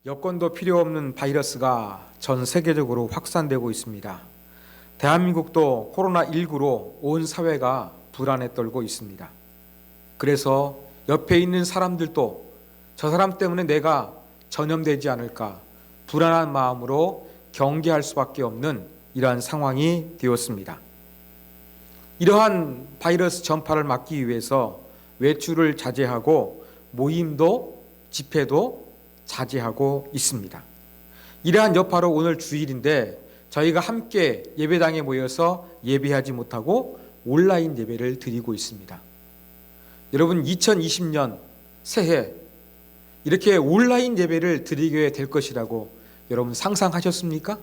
여권도 필요 없는 바이러스가 전 세계적으로 확산되고 있습니다. 대한민국도 코로나19로 온 사회가 불안에 떨고 있습니다. 그래서 옆에 있는 사람들도 저 사람 때문에 내가 전염되지 않을까 불안한 마음으로 경계할 수밖에 없는 이러한 상황이 되었습니다. 이러한 바이러스 전파를 막기 위해서 외출을 자제하고 모임도 집회도 자제하고 있습니다. 이러한 여파로 오늘 주일인데 저희가 함께 예배당에 모여서 예배하지 못하고 온라인 예배를 드리고 있습니다. 여러분 2020년 새해 이렇게 온라인 예배를 드리게 될 것이라고 여러분 상상하셨습니까?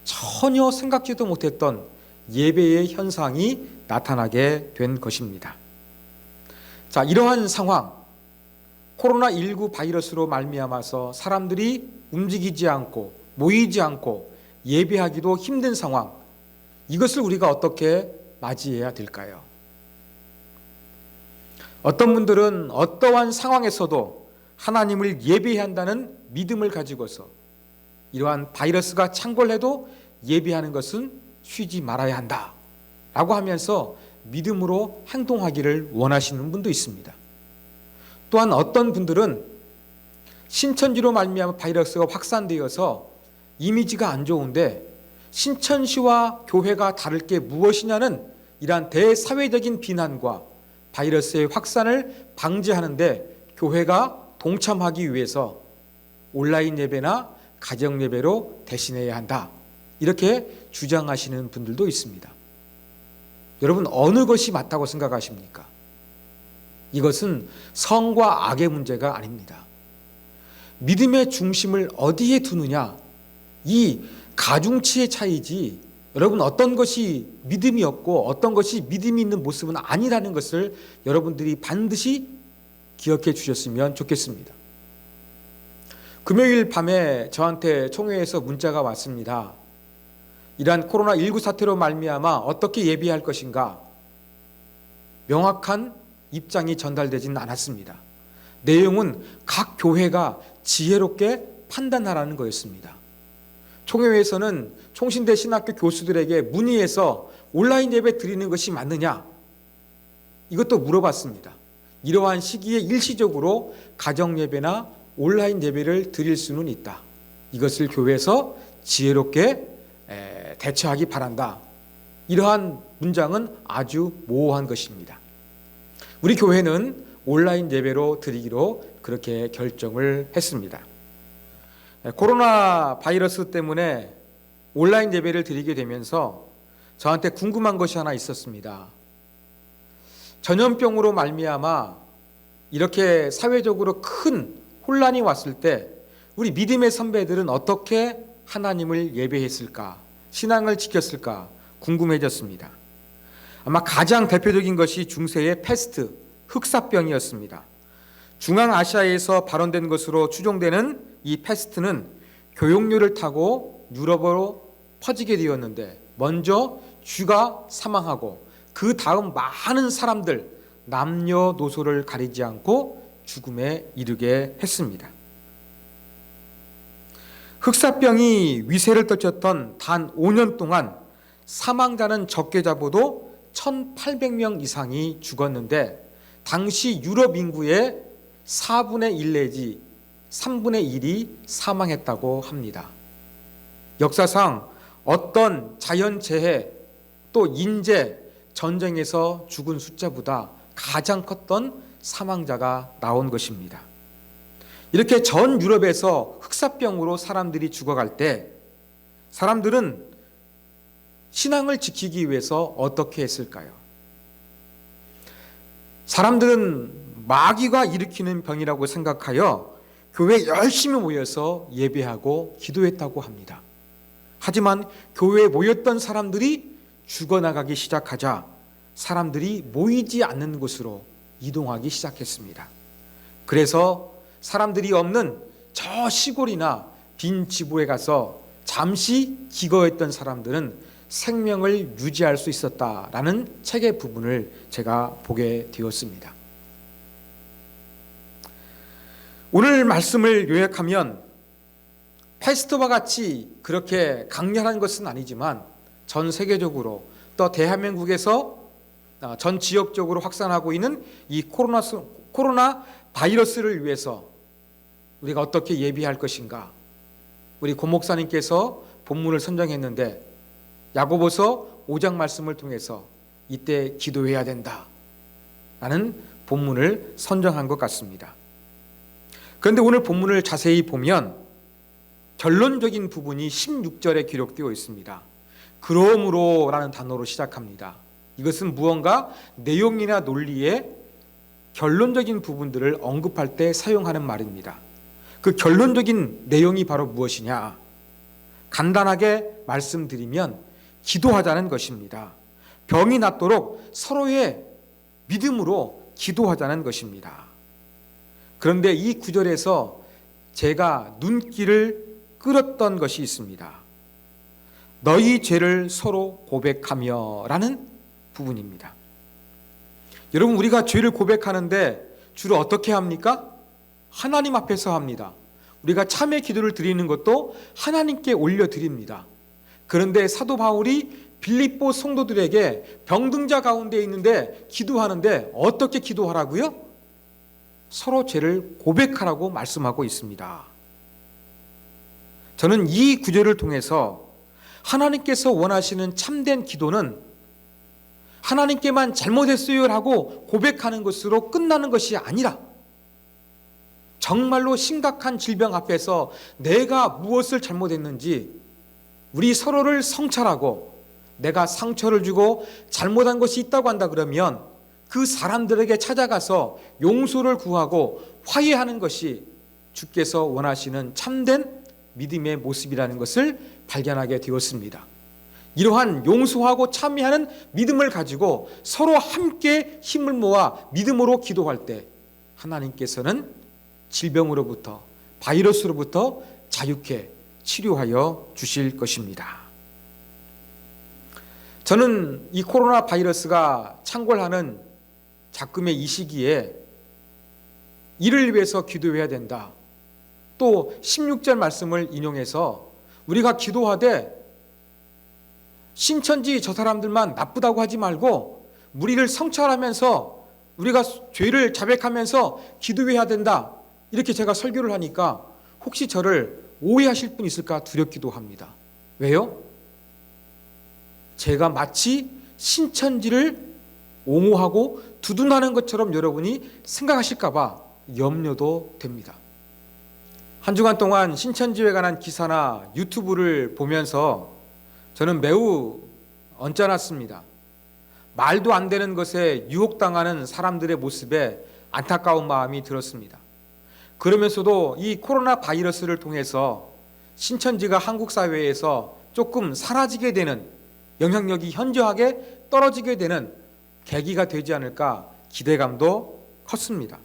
전혀 생각지도 못했던 예배의 현상이 나타나게 된 것입니다. 자, 이러한 상황, 코로나19 바이러스로 말미암아서 사람들이 움직이지 않고 모이지 않고 예배하기도 힘든 상황, 이것을 우리가 어떻게 맞이해야 될까요? 어떤 분들은 어떠한 상황에서도 하나님을 예배해야 한다는 믿음을 가지고서 이러한 바이러스가 창궐해도 예배하는 것은 쉬지 말아야 한다 라고 하면서 믿음으로 행동하기를 원하시는 분도 있습니다. 또한 어떤 분들은 신천지로 말미암아 바이러스가 확산되어서 이미지가 안 좋은데 신천지와 교회가 다를 게 무엇이냐는 이러한 대사회적인 비난과 바이러스의 확산을 방지하는데 교회가 동참하기 위해서 온라인 예배나 가정 예배로 대신해야 한다, 이렇게 주장하시는 분들도 있습니다. 여러분 어느 것이 맞다고 생각하십니까? 이것은 성과 악의 문제가 아닙니다. 믿음의 중심을 어디에 두느냐, 이 가중치의 차이지 여러분 어떤 것이 믿음이 없고 어떤 것이 믿음이 있는 모습은 아니라는 것을 여러분들이 반드시 기억해 주셨으면 좋겠습니다. 금요일 밤에 저한테 총회에서 문자가 왔습니다. 이러한 코로나19 사태로 말미암아 어떻게 예배할 것인가 명확한 입장이 전달되지는 않았습니다. 내용은 각 교회가 지혜롭게 판단하라는 거였습니다. 총회에서는 총신대 신학교 교수들에게 문의해서 온라인 예배 드리는 것이 맞느냐, 이것도 물어봤습니다. 이러한 시기에 일시적으로 가정 예배나 온라인 예배를 드릴 수는 있다. 이것을 교회에서 지혜롭게 대처하기 바란다. 이러한 문장은 아주 모호한 것입니다. 우리 교회는 온라인 예배로 드리기로 그렇게 결정을 했습니다. 코로나 바이러스 때문에 온라인 예배를 드리게 되면서 저한테 궁금한 것이 하나 있었습니다. 전염병으로 말미암아 이렇게 사회적으로 큰 혼란이 왔을 때 우리 믿음의 선배들은 어떻게 하나님을 예배했을까, 신앙을 지켰을까 궁금해졌습니다. 아마 가장 대표적인 것이 중세의 패스트, 흑사병이었습니다. 중앙아시아에서 발원된 것으로 추정되는 이 패스트는 교역료를 타고 유럽으로 퍼지게 되었는데 먼저 쥐가 사망하고 그 다음 많은 사람들, 남녀노소를 가리지 않고 죽음에 이르게 했습니다. 흑사병이 위세를 떨쳤던 단 5년 동안 사망자는 적게 잡아도 1,800명 이상이 죽었는데 당시 유럽 인구의 4분의 1 내지 3분의 1이 사망했다고 합니다. 역사상 어떤 자연재해 또 인재, 전쟁에서 죽은 숫자보다 가장 컸던 사망자가 나온 것입니다. 이렇게 전 유럽에서 흑사병으로 사람들이 죽어갈 때 사람들은 신앙을 지키기 위해서 어떻게 했을까요? 사람들은 마귀가 일으키는 병이라고 생각하여 교회에 열심히 모여서 예배하고 기도했다고 합니다. 하지만 교회에 모였던 사람들이 죽어나가기 시작하자 사람들이 모이지 않는 곳으로 이동하기 시작했습니다. 그래서 사람들이 없는 저 시골이나 빈 지부에 가서 잠시 기거했던 사람들은 생명을 유지할 수 있었다라는 책의 부분을 제가 보게 되었습니다. 오늘 말씀을 요약하면 패스트와 같이 그렇게 강렬한 것은 아니지만 전 세계적으로 또 대한민국에서 전 지역적으로 확산하고 있는 이 코로나 바이러스를 위해서 우리가 어떻게 예비할 것인가. 우리 고 목사님께서 본문을 선정했는데 야고보서 5장 말씀을 통해서 이때 기도해야 된다 라는 본문을 선정한 것 같습니다. 그런데 오늘 본문을 자세히 보면 결론적인 부분이 16절에 기록되어 있습니다. 그러므로 라는 단어로 시작합니다. 이것은 무언가 내용이나 논리의 결론적인 부분들을 언급할 때 사용하는 말입니다. 그 결론적인 내용이 바로 무엇이냐? 간단하게 말씀드리면 기도하자는 것입니다. 병이 낫도록 서로의 믿음으로 기도하자는 것입니다. 그런데 이 구절에서 제가 눈길을 끌었던 것이 있습니다. 너희 죄를 서로 고백하며 라는 부분입니다. 여러분, 우리가 죄를 고백하는데 주로 어떻게 합니까? 하나님 앞에서 합니다. 우리가 참회 기도를 드리는 것도 하나님께 올려드립니다. 그런데 사도 바울이 빌립보 성도들에게 병등자 가운데 있는데 기도하는데 어떻게 기도하라고요? 서로 죄를 고백하라고 말씀하고 있습니다. 저는 이 구절을 통해서 하나님께서 원하시는 참된 기도는 하나님께만 잘못했어요라고 고백하는 것으로 끝나는 것이 아니라 정말로 심각한 질병 앞에서 내가 무엇을 잘못했는지 우리 서로를 성찰하고 내가 상처를 주고 잘못한 것이 있다고 한다 그러면 그 사람들에게 찾아가서 용서를 구하고 화해하는 것이 주께서 원하시는 참된 믿음의 모습이라는 것을 발견하게 되었습니다. 이러한 용서하고 참여하는 믿음을 가지고 서로 함께 힘을 모아 믿음으로 기도할 때 하나님께서는 질병으로부터 바이러스로부터 자유케 치료하여 주실 것입니다. 저는 이 코로나 바이러스가 창궐하는 작금의 이 시기에 이를 위해서 기도해야 된다. 또 16절 말씀을 인용해서 우리가 기도하되 신천지 저 사람들만 나쁘다고 하지 말고 우리를 성찰하면서 우리가 죄를 자백하면서 기도해야 된다. 이렇게 제가 설교를 하니까 혹시 저를 오해하실 분 있을까 두렵기도 합니다. 왜요? 제가 마치 신천지를 옹호하고 두둔하는 것처럼 여러분이 생각하실까 봐 염려도 됩니다. 한 주간 동안 신천지에 관한 기사나 유튜브를 보면서 저는 매우 언짢았습니다. 말도 안 되는 것에 유혹당하는 사람들의 모습에 안타까운 마음이 들었습니다. 그러면서도 이 코로나 바이러스를 통해서 신천지가 한국 사회에서 조금 사라지게 되는 영향력이 현저하게 떨어지게 되는 계기가 되지 않을까 기대감도 컸습니다.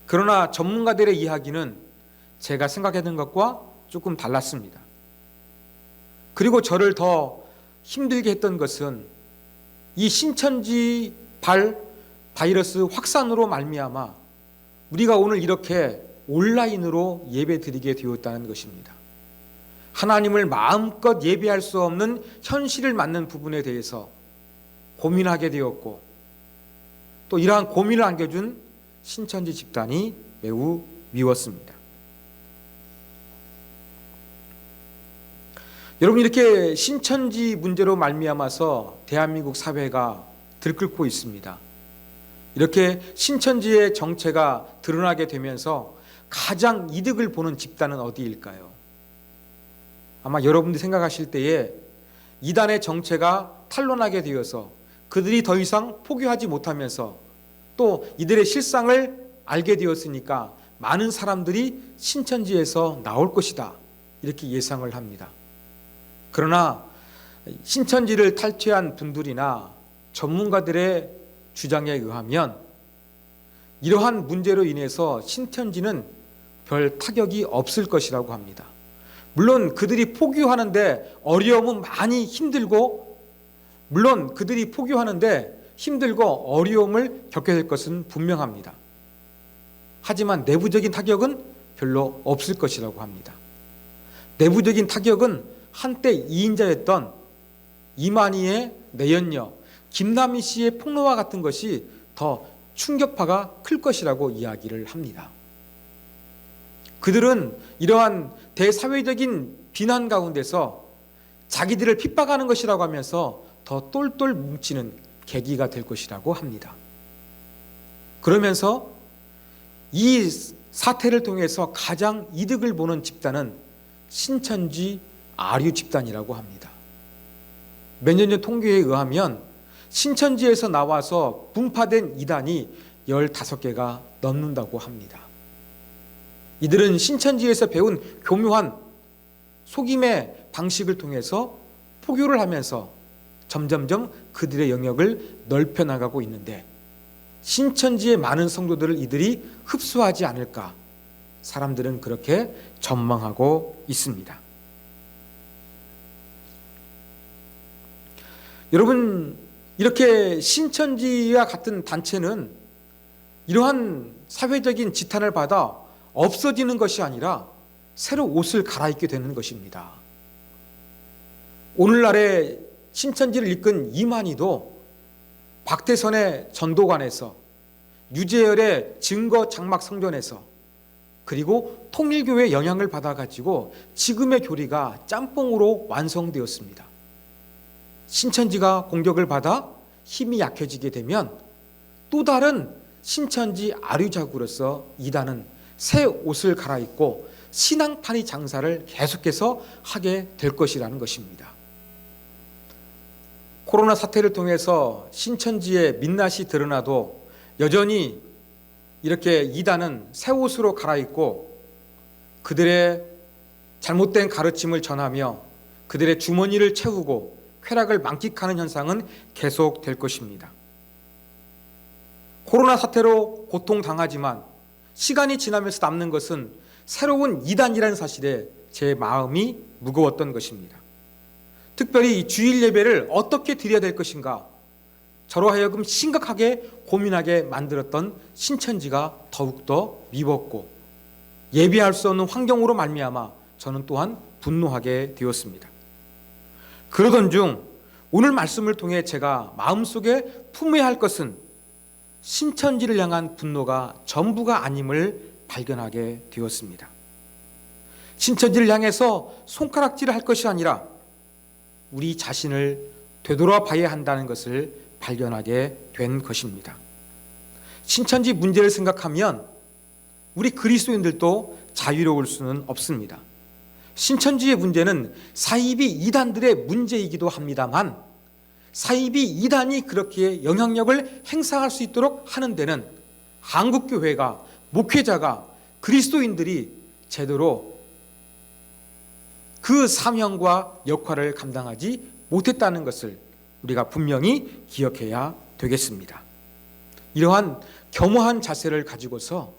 그러나 전문가들의 이야기는 제가 생각했던 것과 조금 달랐습니다. 그리고 저를 더 힘들게 했던 것은 이 신천지 바이러스 확산으로 말미암아 우리가 오늘 이렇게 온라인으로 예배드리게 되었다는 것입니다. 하나님을 마음껏 예배할 수 없는 현실을 맞는 부분에 대해서 고민하게 되었고 또 이러한 고민을 안겨준 신천지 집단이 매우 미웠습니다. 여러분, 이렇게 신천지 문제로 말미암아서 대한민국 사회가 들끓고 있습니다. 이렇게 신천지의 정체가 드러나게 되면서 가장 이득을 보는 집단은 어디일까요? 아마 여러분들이 생각하실 때에 이단의 정체가 탄로나게 되어서 그들이 더 이상 포기하지 못하면서 또 이들의 실상을 알게 되었으니까 많은 사람들이 신천지에서 나올 것이다 이렇게 예상을 합니다. 그러나 신천지를 탈퇴한 분들이나 전문가들의 주장에 의하면 이러한 문제로 인해서 신천지는 별 타격이 없을 것이라고 합니다. 물론 그들이 포기하는데 어려움은 많이 힘들고 물론 그들이 포기하는데 힘들고 어려움을 겪게 될 것은 분명합니다. 하지만 내부적인 타격은 별로 없을 것이라고 합니다. 내부적인 타격은 한때 2인자였던 이만희의 내연녀, 김남희 씨의 폭로와 같은 것이 더 충격파가 클 것이라고 이야기를 합니다. 그들은 이러한 대사회적인 비난 가운데서 자기들을 핍박하는 것이라고 하면서 더 똘똘 뭉치는 계기가 될 것이라고 합니다. 그러면서 이 사태를 통해서 가장 이득을 보는 집단은 신천지 아류 집단이라고 합니다. 몇 년 전 통계에 의하면 신천지에서 나와서 분파된 이단이 15개가 넘는다고 합니다. 이들은 신천지에서 배운 교묘한 속임의 방식을 통해서 포교를 하면서 점점점 그들의 영역을 넓혀나가고 있는데 신천지의 많은 성도들을 이들이 흡수하지 않을까 사람들은 그렇게 전망하고 있습니다. 여러분, 이렇게 신천지와 같은 단체는 이러한 사회적인 지탄을 받아 없어지는 것이 아니라 새로 옷을 갈아입게 되는 것입니다. 오늘날의 신천지를 이끈 이만희도 박태선의 전도관에서, 유재열의 증거 장막 성전에서, 그리고 통일교회의 영향을 받아가지고 지금의 교리가 짬뽕으로 완성되었습니다. 신천지가 공격을 받아 힘이 약해지게 되면 또 다른 신천지 아류자구로서 이단은 새 옷을 갈아입고 신앙파리 장사를 계속해서 하게 될 것이라는 것입니다. 코로나 사태를 통해서 신천지의 민낯이 드러나도 여전히 이렇게 이단은 새 옷으로 갈아입고 그들의 잘못된 가르침을 전하며 그들의 주머니를 채우고 쾌락을 만끽하는 현상은 계속될 것입니다. 코로나 사태로 고통당하지만 시간이 지나면서 남는 것은 새로운 이단이라는 사실에 제 마음이 무거웠던 것입니다. 특별히 주일 예배를 어떻게 드려야 될 것인가, 저로 하여금 심각하게 고민하게 만들었던 신천지가 더욱더 미웠고 예배할 수 없는 환경으로 말미암아 저는 또한 분노하게 되었습니다. 그러던 중 오늘 말씀을 통해 제가 마음속에 품어야 할 것은 신천지를 향한 분노가 전부가 아님을 발견하게 되었습니다. 신천지를 향해서 손가락질을 할 것이 아니라 우리 자신을 되돌아 봐야 한다는 것을 발견하게 된 것입니다. 신천지 문제를 생각하면 우리 그리스도인들도 자유로울 수는 없습니다. 신천지의 문제는 사이비 이단들의 문제이기도 합니다만 사이비 이단이 그렇게 영향력을 행사할 수 있도록 하는 데는 한국교회가, 목회자가, 그리스도인들이 제대로 그 사명과 역할을 감당하지 못했다는 것을 우리가 분명히 기억해야 되겠습니다. 이러한 겸허한 자세를 가지고서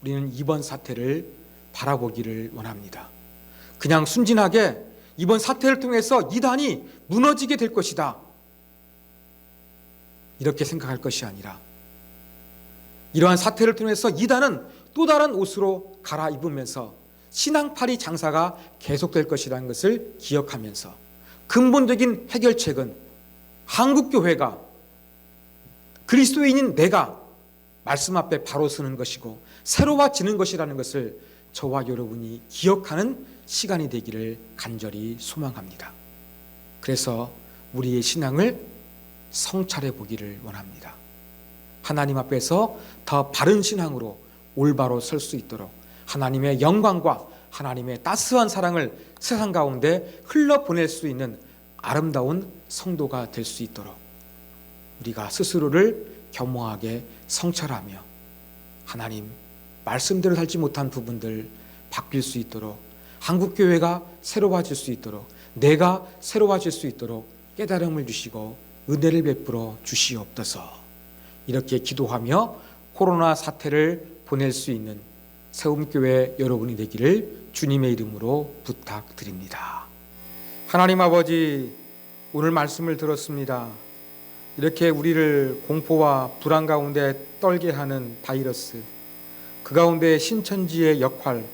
우리는 이번 사태를 바라보기를 원합니다. 그냥 순진하게 이번 사태를 통해서 이단이 무너지게 될 것이다, 이렇게 생각할 것이 아니라 이러한 사태를 통해서 이단은 또 다른 옷으로 갈아입으면서 신앙파리 장사가 계속될 것이라는 것을 기억하면서 근본적인 해결책은 한국교회가, 그리스도인인 내가 말씀 앞에 바로 서는 것이고 새로워지는 것이라는 것을 저와 여러분이 기억하는 시간이 되기를 간절히 소망합니다. 그래서 우리의 신앙을 성찰해 보기를 원합니다. 하나님 앞에서 더 바른 신앙으로 올바로 설 수 있도록 하나님의 영광과 하나님의 따스한 사랑을 세상 가운데 흘러보낼 수 있는 아름다운 성도가 될 수 있도록 우리가 스스로를 겸허하게 성찰하며 하나님 말씀대로 살지 못한 부분들 바뀔 수 있도록, 한국교회가 새로워질 수 있도록, 내가 새로워질 수 있도록 깨달음을 주시고 은혜를 베풀어 주시옵소서. 이렇게 기도하며 코로나 사태를 보낼 수 있는 세움교회 여러분이 되기를 주님의 이름으로 부탁드립니다. 하나님 아버지, 오늘 말씀을 들었습니다. 이렇게 우리를 공포와 불안 가운데 떨게 하는 바이러스, 그 그 가운데 신천지의 역할,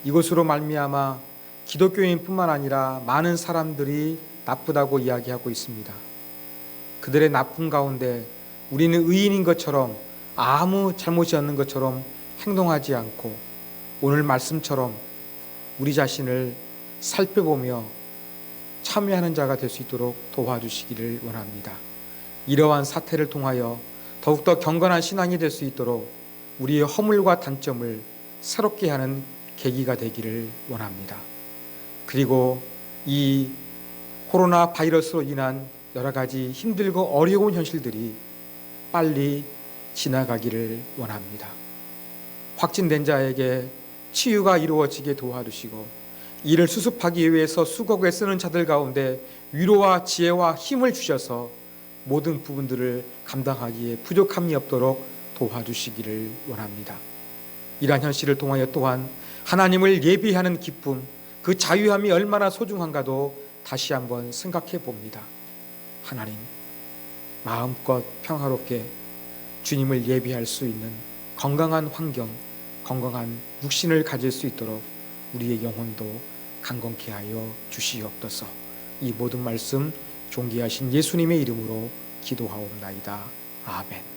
이것으로 말미암아 기독교인뿐만 아니라 많은 사람들이 나쁘다고 이야기하고 있습니다. 그들의 나쁨 가운데 우리는 의인인 것처럼 아무 잘못이 없는 것처럼 행동하지 않고 오늘 말씀처럼 우리 자신을 살펴보며 참여하는 자가 될 수 있도록 도와주시기를 원합니다. 이러한 사태를 통하여 더욱더 경건한 신앙이 될 수 있도록 우리의 허물과 단점을 새롭게 하는 계기가 되기를 원합니다. 그리고 이 코로나 바이러스로 인한 여러 가지 힘들고 어려운 현실들이 빨리 지나가기를 원합니다. 확진된 자에게 치유가 이루어지게 도와주시고 이를 수습하기 위해서 수고에 쓰는 자들 가운데 위로와 지혜와 힘을 주셔서 모든 부분들을 감당하기에 부족함이 없도록 도와주시기를 원합니다. 이러한 현실을 통하여 또한 하나님을 예비하는 기쁨, 그 자유함이 얼마나 소중한가도 다시 한번 생각해 봅니다. 하나님, 마음껏 평화롭게 주님을 예비할 수 있는 건강한 환경, 건강한 육신을 가질 수 있도록 우리의 영혼도 강건케 하여 주시옵소서. 이 모든 말씀 존귀하신 예수님의 이름으로 기도하옵나이다. 아멘.